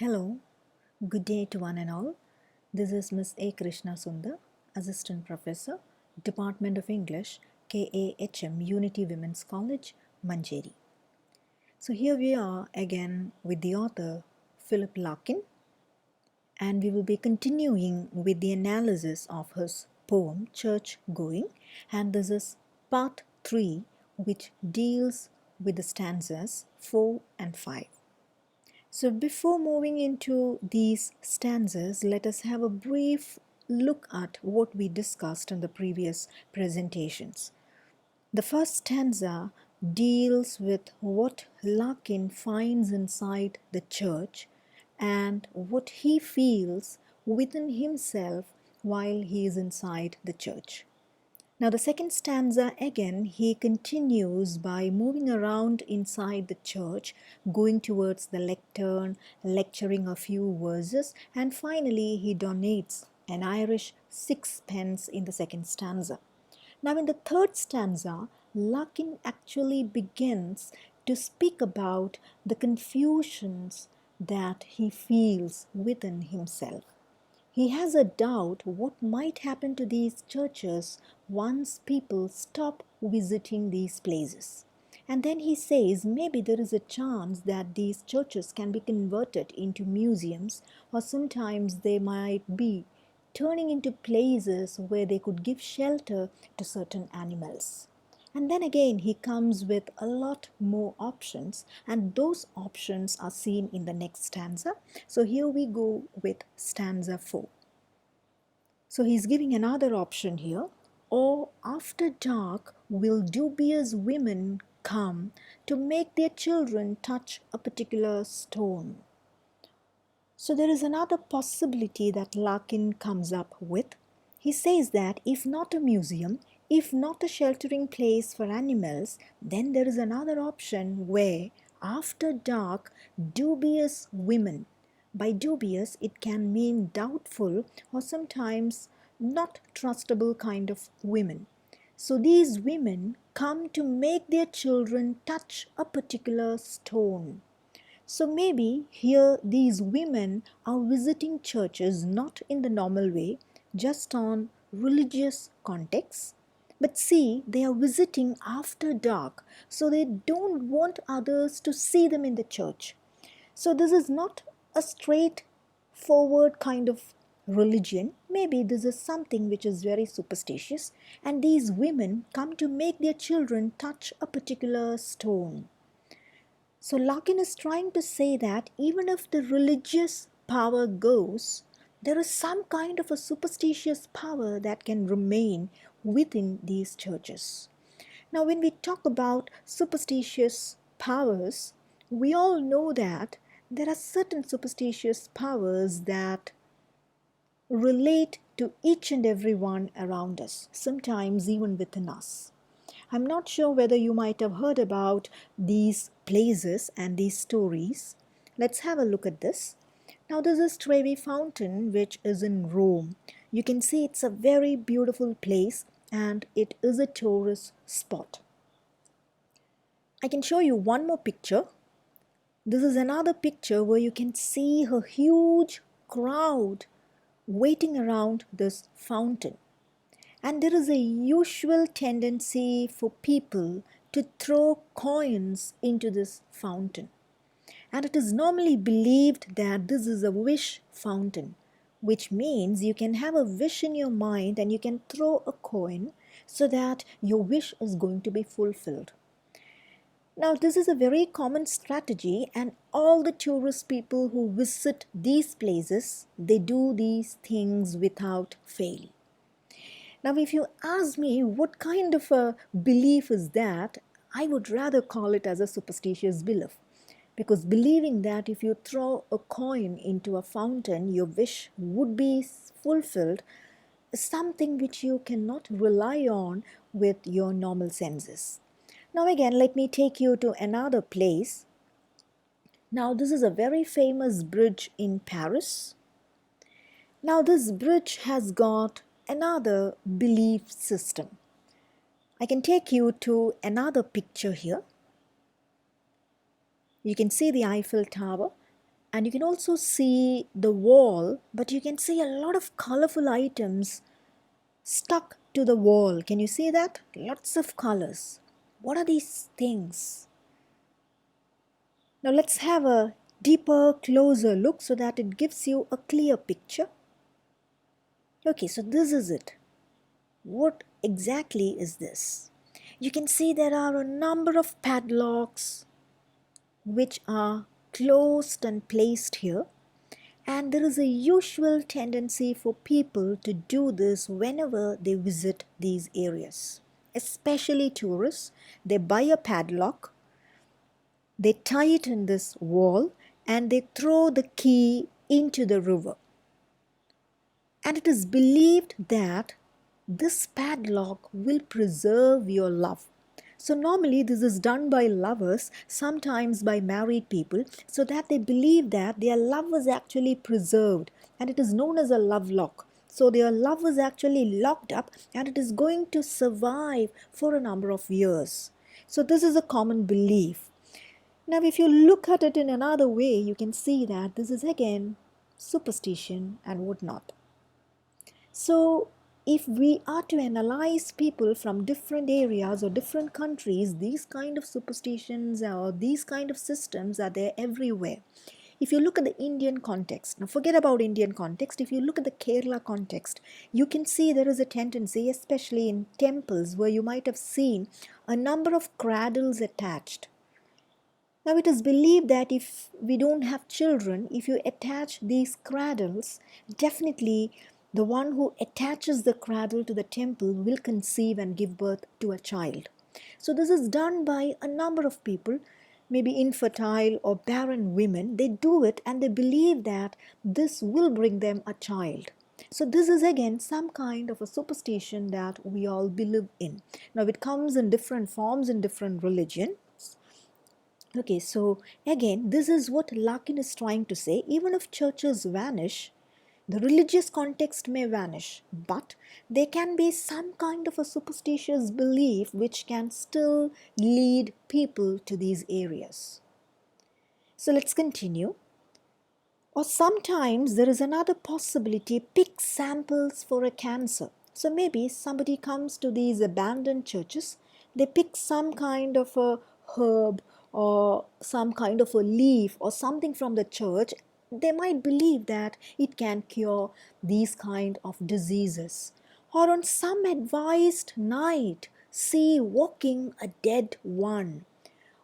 Hello, good day to one and all. This is Miss A. Krishna Sundar, Assistant Professor, Department of English, KAHM Unity Women's College, Manjeri. So here we are again with the author Philip Larkin, and we will be continuing with the analysis of his poem Church Going, and this is part 3, which deals with the stanzas 4 and 5. So before moving into these stanzas, let us have a brief look at what we discussed in the previous presentations. The first stanza deals with what Larkin finds inside the church and what he feels within himself while he is inside the church. Now, the second stanza again, he continues by moving around inside the church, going towards the lectern, lecturing a few verses, and finally he donates an Irish sixpence in the second stanza. Now, in the third stanza, Larkin actually begins to speak about the confusions that he feels within himself. He has a doubt what might happen to these churches once people stop visiting these places. And then he says maybe there is a chance that these churches can be converted into museums, or sometimes they might be turning into places where they could give shelter to certain animals. And then again, he comes with a lot more options, and those options are seen in the next stanza. So here we go with stanza 4. So he's giving another option here. Or after dark will dubious women come to make their children touch a particular stone. So there is another possibility that Larkin comes up with. He says that if not a museum, if not a sheltering place for animals, then there is another option where after dark, dubious women. By dubious, it can mean doubtful or sometimes not trustable kind of women. So these women come to make their children touch a particular stone. So maybe here these women are visiting churches not in the normal way, just on religious contexts. But see, they are visiting after dark, so they don't want others to see them in the church. So this is not a straightforward kind of religion. Maybe this is something which is very superstitious, and these women come to make their children touch a particular stone. So Larkin is trying to say that even if the religious power goes, there is some kind of a superstitious power that can remain within these churches. Now, when we talk about superstitious powers, we all know that there are certain superstitious powers that relate to each and every one around us, sometimes even within us. I'm not sure whether you might have heard about these places and these stories. Let's have a look at this. Now, this is Trevi Fountain, which is in Rome. You can see it's a very beautiful place and it is a tourist spot. I can show you one more picture. This is another picture where you can see a huge crowd waiting around this fountain. And there is a usual tendency for people to throw coins into this fountain. And it is normally believed that this is a wish fountain, which means you can have a wish in your mind and you can throw a coin so that your wish is going to be fulfilled. Now, this is a very common strategy, and all the tourist people who visit these places, they do these things without fail. Now, if you ask me what kind of a belief is that, I would rather call it as a superstitious belief. Because believing that if you throw a coin into a fountain, your wish would be fulfilled is something which you cannot rely on with your normal senses. Now again, let me take you to another place. Now this is a very famous bridge in Paris. Now this bridge has got another belief system. I can take you to another picture here. You can see the Eiffel Tower, And you can also see the wall, but you can see a lot of colorful items stuck to the wall. Can you see that? Lots of colors. What are these things? Now let's have a deeper, closer look so that it gives you a clear picture. Okay, so this is it. What exactly is this? You can see there are a number of padlocks which are closed and placed here. And there is a usual tendency for people to do this whenever they visit these areas, especially tourists. They buy a padlock, they tie it in this wall, and they throw the key into the river. And it is believed that this padlock will preserve your love. So normally this is done by lovers, sometimes by married people, so that they believe that their love was actually preserved, and it is known as a love lock. So their love was actually locked up and it is going to survive for a number of years. So this is a common belief. Now if you look at it in another way, you can see that this is again superstition and whatnot. So, if we are to analyze people from different areas or different countries, these kind of superstitions or these kind of systems are there everywhere. If you look at the Indian context, now forget about Indian context, if you look at the Kerala context, you can see there is a tendency, especially in temples, where you might have seen a number of cradles attached. Now it is believed that if we don't have children, if you attach these cradles, definitely the one who attaches the cradle to the temple will conceive and give birth to a child. So this is done by a number of people, maybe infertile or barren women. They do it and they believe that this will bring them a child. So this is again some kind of a superstition that we all believe in. Now it comes in different forms in different religions. Okay, so again, this is what Larkin is trying to say. Even if churches vanish, the religious context may vanish, but there can be some kind of a superstitious belief which can still lead people to these areas. So let's continue. Or sometimes there is another possibility, pick samples for a cancer. So maybe somebody comes to these abandoned churches, they pick some kind of a herb or some kind of a leaf or something from the church. They might believe that it can cure these kind of diseases. Or on some advised night, see walking a dead one.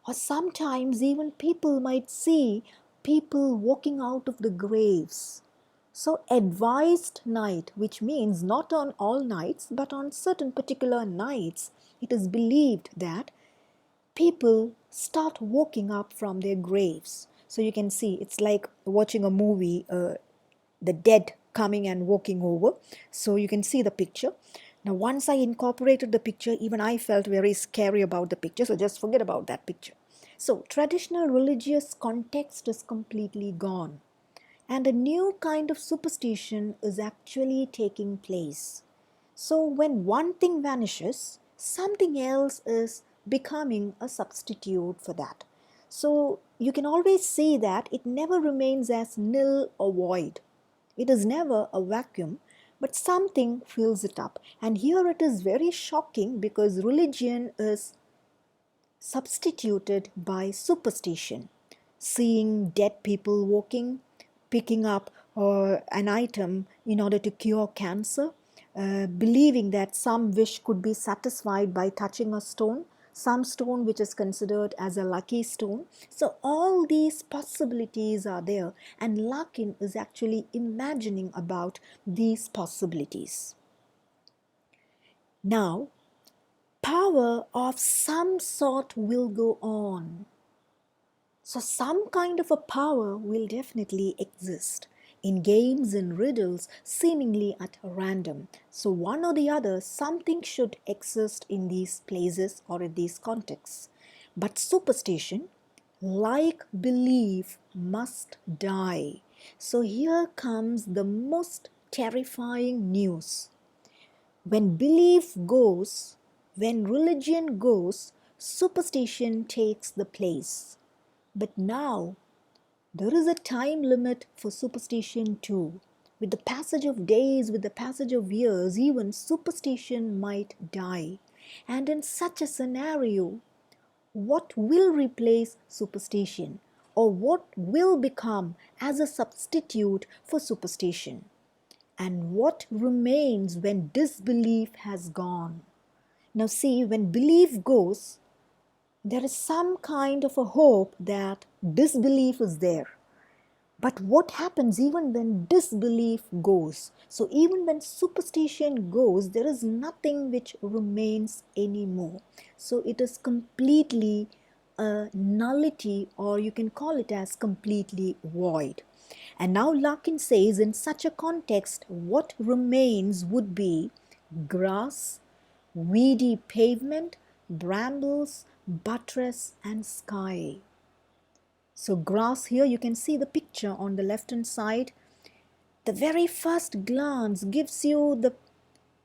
Or sometimes even people might see people walking out of the graves. So advised night, which means not on all nights, but on certain particular nights, it is believed that people start walking up from their graves. So you can see it's like watching a movie, the dead coming and walking over. So you can see the picture. Now, once I incorporated the picture, even I felt very scary about the picture. So just forget about that picture. So traditional religious context is completely gone. And a new kind of superstition is actually taking place. So when one thing vanishes, something else is becoming a substitute for that. So you can always see that it never remains as nil or void. It is never a vacuum, but something fills it up. And here it is very shocking because religion is substituted by superstition. Seeing dead people walking, picking up an item in order to cure cancer, believing that some wish could be satisfied by touching a stone, some stone which is considered as a lucky stone. So all these possibilities are there, and Larkin is actually imagining about these possibilities. Now, power of some sort will go on. So some kind of a power will definitely exist in games and riddles seemingly at random. So one or the other, something should exist in these places or in these contexts. But superstition, like belief, must die. So here comes the most terrifying news. When belief goes, when religion goes, superstition takes the place. But now There is a time limit for superstition too. With the passage of days, with the passage of years, even superstition might die. And in such a scenario, what will replace superstition, or what will become as a substitute for superstition? And what remains when disbelief has gone? Now, see, when belief goes, there is some kind of a hope that disbelief is there. But what happens even when disbelief goes? So, even when superstition goes, there is nothing which remains anymore. So, it is completely a nullity, or you can call it as completely void. And now Larkin says, in such a context, what remains would be grass, weedy pavement, brambles, buttress, and sky. So grass, here you can see the picture on the left hand side. The very first glance gives you the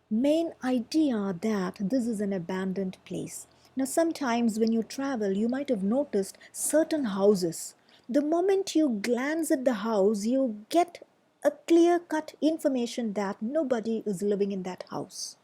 main idea that this is an abandoned place. Now sometimes when you travel, you might have noticed certain houses. The moment you glance at the house, you get a clear-cut information that nobody is living in that house.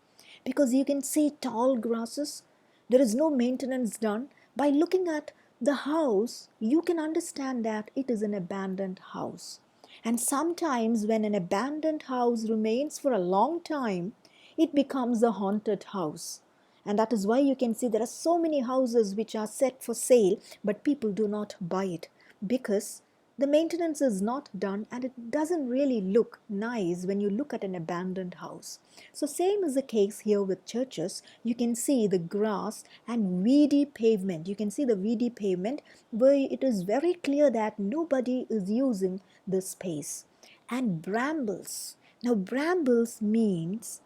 Because you can see tall grasses, there is no maintenance done. By looking at the house, you can understand that it is an abandoned house. And sometimes when an abandoned house remains for a long time, it becomes a haunted house. And that is why you can see there are so many houses which are set for sale, but people do not buy it because the maintenance is not done and it doesn't really look nice when you look at an abandoned house. So same is the case here with churches. You can see the grass and weedy pavement. You can see the weedy pavement where it is very clear that nobody is using this space. And brambles. Now brambles means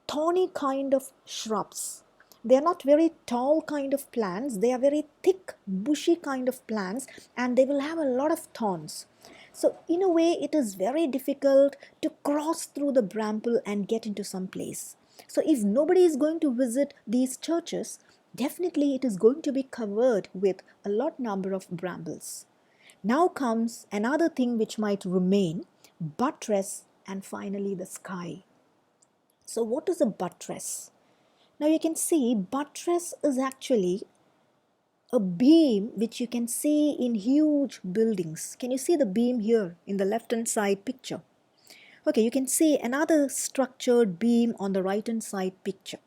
thorny kind of shrubs. They are not very tall kind of plants, they are very thick, bushy kind of plants, and they will have a lot of thorns. So in a way, it is very difficult to cross through the bramble and get into some place. So if nobody is going to visit these churches, definitely it is going to be covered with a lot number of brambles. Now comes another thing which might remain, buttress, and finally the sky. So what is a buttress? Now you can see buttress is actually a beam which you can see in huge buildings. Can you see the beam here in the left hand side picture? Okay, you can see another structured beam on the right hand side picture.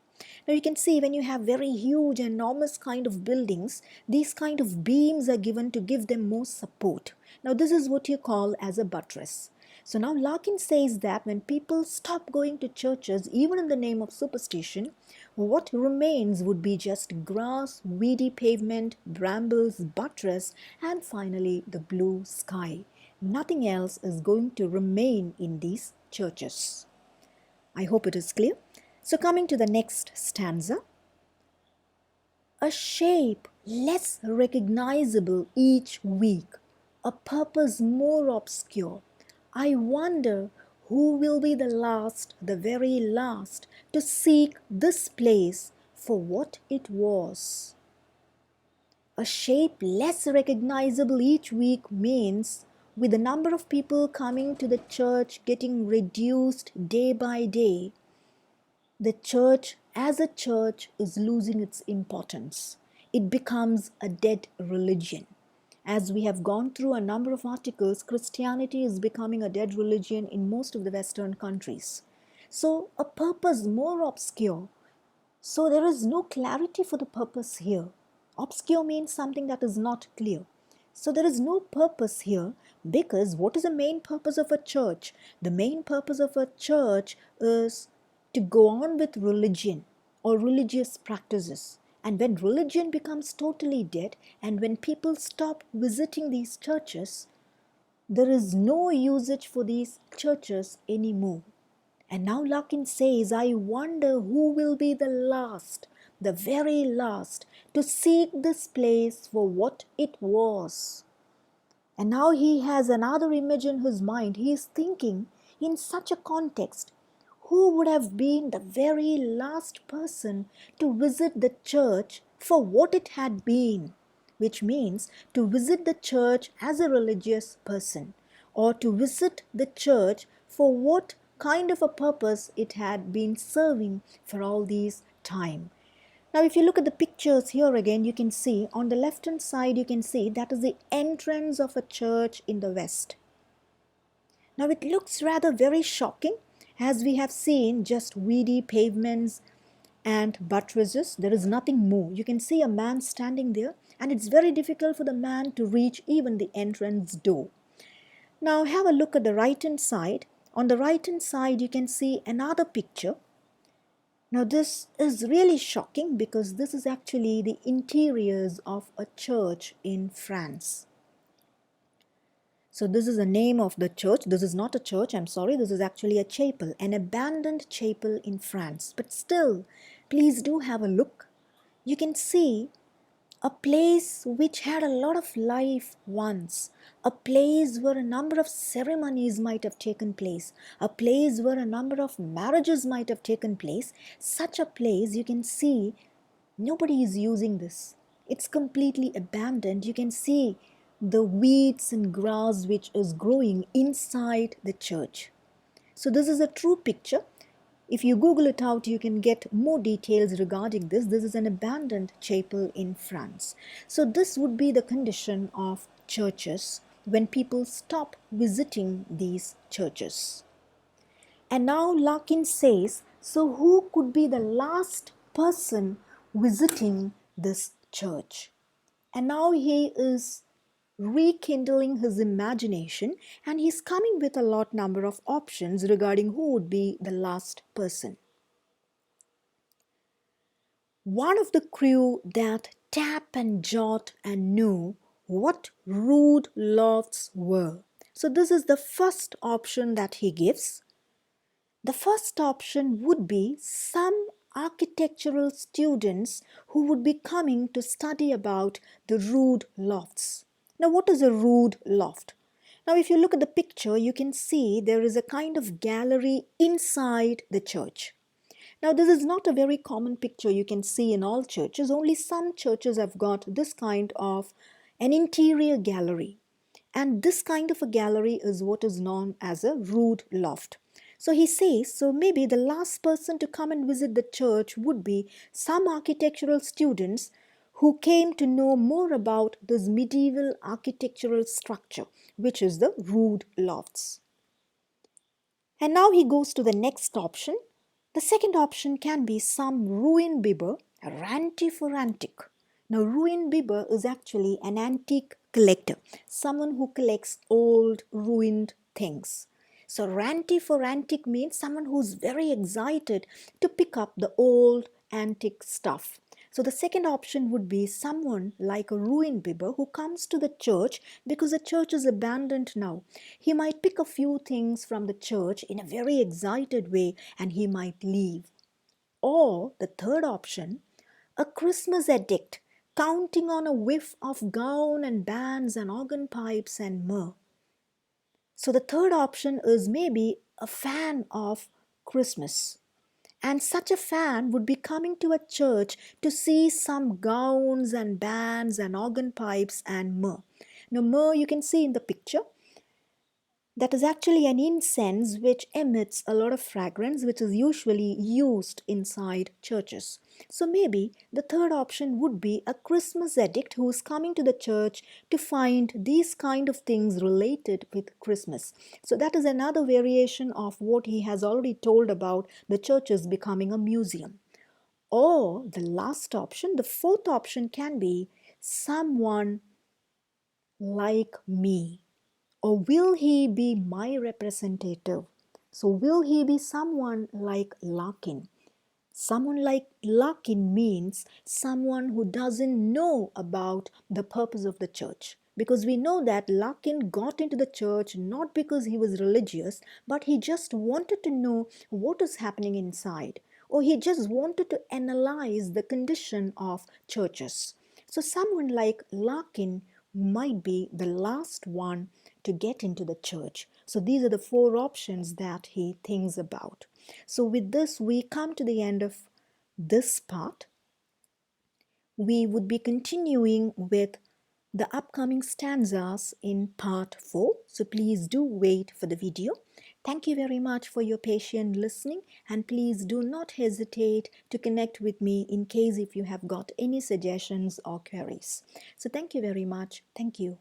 Now you can see when you have very huge, enormous kind of buildings, these kind of beams are given to give them more support. Now this is what you call as a buttress. So now Larkin says that when people stop going to churches, even in the name of superstition, what remains would be just grass, weedy pavement, brambles, buttress, and finally the blue sky. Nothing else is going to remain in these churches. I hope it is clear. So coming to the next stanza. A shape less recognizable each week, a purpose more obscure. I wonder who will be the last, the very last, to seek this place for what it was. A shape less recognizable each week means with the number of people coming to the church getting reduced day by day, the church as a church is losing its importance. It becomes a dead religion. As we have gone through a number of articles, Christianity is becoming a dead religion in most of the Western countries. So a purpose more obscure. So there is no clarity for the purpose here. Obscure means something that is not clear. So there is no purpose here because what is the main purpose of a church? The main purpose of a church is to go on with religion or religious practices. And when religion becomes totally dead and when people stop visiting these churches, there is no usage for these churches anymore. And now Larkin says, I wonder who will be the last, the very last, to seek this place for what it was. And now he has another image in his mind. He is thinking in such a context, who would have been the very last person to visit the church for what it had been? which means to visit the church as a religious person, or to visit the church for what kind of a purpose it had been serving for all these time. Now, if you look at the pictures here again, you can see on the left hand side, you can see that is the entrance of a church in the west. Now, it looks rather very shocking as we have seen just weedy pavements and buttresses. There is nothing more. You can see a man standing there, and it's very difficult for the man to reach even the entrance door. Now, have a look at the right hand side. On the right hand side, you can see another picture. Now, this is really shocking because this is actually the interiors of a church in France. So this is the name of the church. This is not a church, I'm sorry. This is actually a chapel, an abandoned chapel in France. But still, please do have a look. You can see a place which had a lot of life once, a place where a number of ceremonies might have taken place, a place where a number of marriages might have taken place. Such a place, you can see nobody is using this. It's completely abandoned. You can see the weeds and grass which is growing inside the church. So this is a true picture. If you Google it out, you can get more details regarding this. This is an abandoned chapel in France. So this would be the condition of churches when people stop visiting these churches. And now Larkin says, so who could be the last person visiting this church? And now he is rekindling his imagination, and he's coming with a lot number of options regarding who would be the last person. One of the crew that tap and jot and knew what rude lofts were. So this is the first option that he gives. The first option would be some architectural students who would be coming to study about the rood lofts. Now, what is a rood loft? Now, if you look at the picture, you can see there is a kind of gallery inside the church. Now, this is not a very common picture you can see in all churches. Only some churches have got this kind of an interior gallery. And this kind of a gallery is what is known as a rood loft. So he says, so maybe the last person to come and visit the church would be some architectural students who came to know more about this medieval architectural structure, which is the rood lofts. And now he goes to the next option. The second option can be some ruin bibber, a ranty for antique. Now, ruin bibber is actually an antique collector, someone who collects old, ruined things. So, ranty for antique means someone who's very excited to pick up the old, antique stuff. So, the second option would be someone like a ruin bibber who comes to the church because the church is abandoned now. He might pick a few things from the church in a very excited way and he might leave. Or the third option, a Christmas addict counting on a whiff of gown and bands and organ pipes and myrrh. So the third option is maybe a fan of Christmas. And such a fan would be coming to a church to see some gowns and bands and organ pipes and myrrh. Now, myrrh you can see in the picture. That is actually an incense which emits a lot of fragrance, which is usually used inside churches. So maybe the third option would be a Christmas addict who is coming to the church to find these kind of things related with Christmas. So that is another variation of what he has already told about the churches becoming a museum. Or the last option, the fourth option can be someone like me. Or will he be my representative? So, will he be someone like Larkin? Someone like Larkin means someone who doesn't know about the purpose of the church. Because we know that Larkin got into the church not because he was religious, but he just wanted to know what is happening inside. Or he just wanted to analyze the condition of churches. So, someone like Larkin might be the last one to get into the church. So these are the four options that he thinks about. So with this, we come to the end of this part. we would be continuing with the upcoming stanzas in part 4. So please do wait for the video. Thank you very much for your patient listening, and please do not hesitate to connect with me in case if you have got any suggestions or queries. So thank you very much. Thank you.